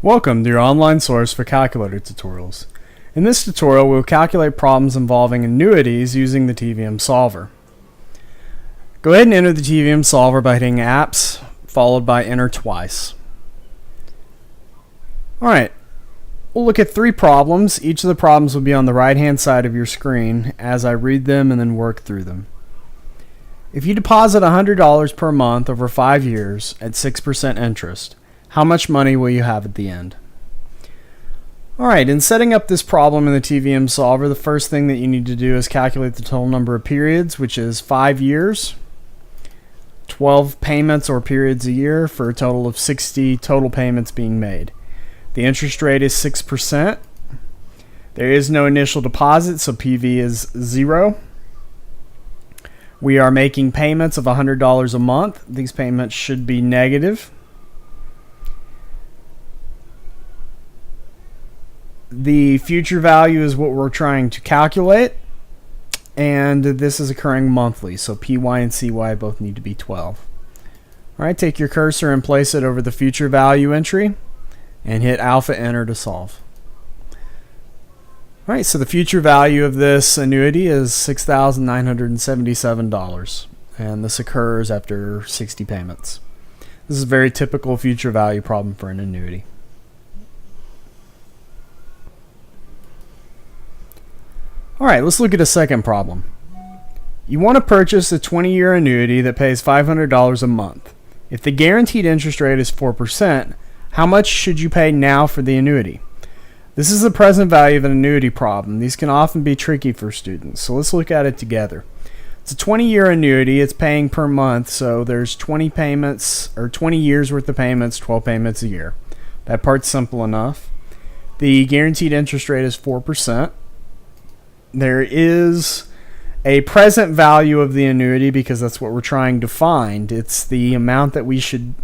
Welcome to your online source for calculator tutorials. In this tutorial, we'll calculate problems involving annuities using the TVM solver. Go ahead and enter the TVM solver by hitting Apps, followed by Enter twice. Alright, we'll look at 3 problems. Each of the problems will be on the right-hand side of your screen as I read them and then work through them. If you deposit $100 per month over 5 years at 6% interest, how much money will you have at the end? Alright, in setting up this problem in the TVM solver, the first thing that you need to do is calculate the total number of periods, which is 5 years, 12 payments or periods a year for a total of 60 total payments being made. The interest rate is 6%. There is no initial deposit, so PV is 0. We are making payments of $100 a month. These payments should be negative. The future value is what we're trying to calculate, and this is occurring monthly, so PY and CY both need to be 12. Alright, take your cursor and place it over the future value entry and hit alpha enter to solve. Alright, so the future value of this annuity is $6,977, and this occurs after 60 payments. This is a very typical future value problem for an annuity. Alright, let's look at a second problem. You want to purchase a 20-year annuity that pays $500 a month. If the guaranteed interest rate is 4%, how much should you pay now for the annuity? This is the present value of an annuity problem. These can often be tricky for students, so let's look at it together. It's a 20-year annuity. It's paying per month, so there's 20 payments, or 20 years worth of payments, 12 payments a year. That part's simple enough. The guaranteed interest rate is 4%. There is a present value of the annuity because that's what we're trying to find. It's the amount that we should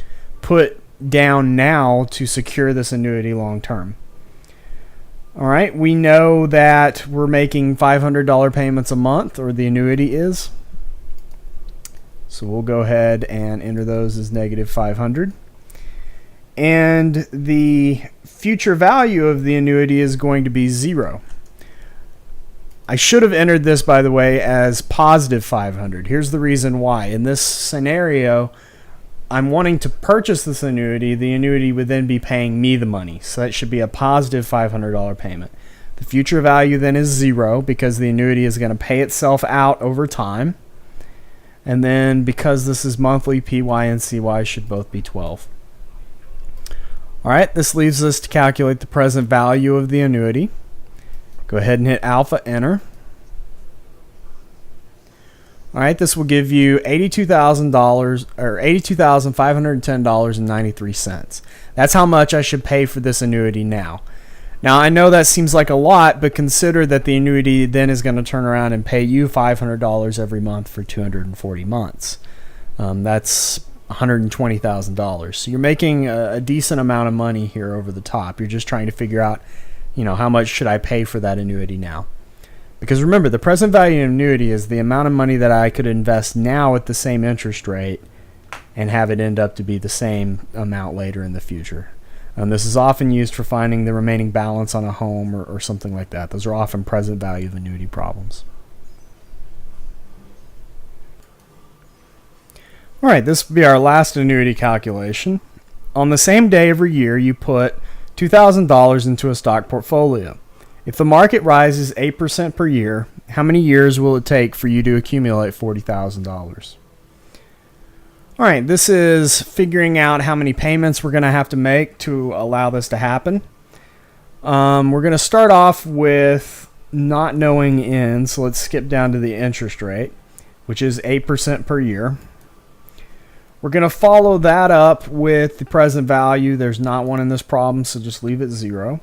put down now to secure this annuity long term. Alright, we know that we're making $500 payments a month, or the annuity is. So we'll go ahead and enter those as negative 500. And the future value of the annuity is going to be 0. I should have entered this, by the way, as positive 500. Here's the reason why. In this scenario, I'm wanting to purchase this annuity. The annuity would then be paying me the money. So that should be a positive $500 payment. The future value then is 0 because the annuity is going to pay itself out over time. And then because this is monthly, PY and CY should both be 12. Alright, this leaves us to calculate the present value of the annuity. Go ahead and hit alpha enter. Alright, this will give you $82,000 or $82,510.93. That's how much I should pay for this annuity now. Now I know that seems like a lot, but consider that the annuity then is going to turn around and pay you $500 every month for 240 months. That's $120,000. So you're making a decent amount of money here over the top. You're just trying to figure out, how much should I pay for that annuity now? Because remember, the present value of annuity is the amount of money that I could invest now at the same interest rate and have it end up to be the same amount later in the future. This is often used for finding the remaining balance on a home or something like that. Those are often present value of annuity problems. Alright, this will be our last annuity calculation. On the same day every year, you put $2,000 into a stock portfolio. If the market rises 8% per year, how many years will it take for you to accumulate $40,000? Alright, this is figuring out how many payments we're going to have to make to allow this to happen. We're going to start off with not knowing in, so let's skip down to the interest rate, which is 8% per year. We're going to follow that up with the present value. There's not one in this problem, so just leave it 0.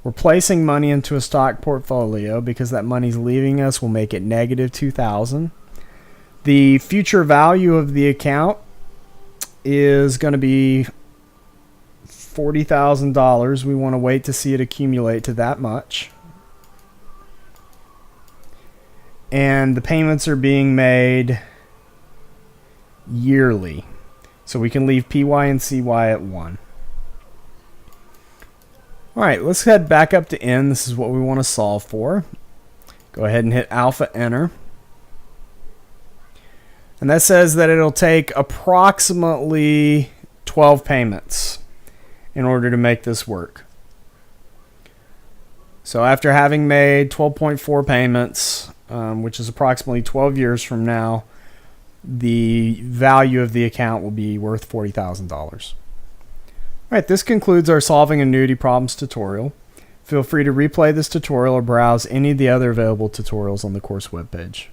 We're placing money into a stock portfolio because that money's leaving us will make it negative $2,000. The future value of the account is going to be $40,000. We want to wait to see it accumulate to that much. And the payments are being made yearly. So we can leave PY and CY at 1. All right, let's head back up to N. This is what we want to solve for. Go ahead and hit alpha enter. And that says that it'll take approximately 12 payments in order to make this work. So after having made 12.4 payments, which is approximately 12 years from now, the value of the account will be worth $40,000. All right, this concludes our solving annuity problems tutorial. Feel free to replay this tutorial or browse any of the other available tutorials on the course webpage.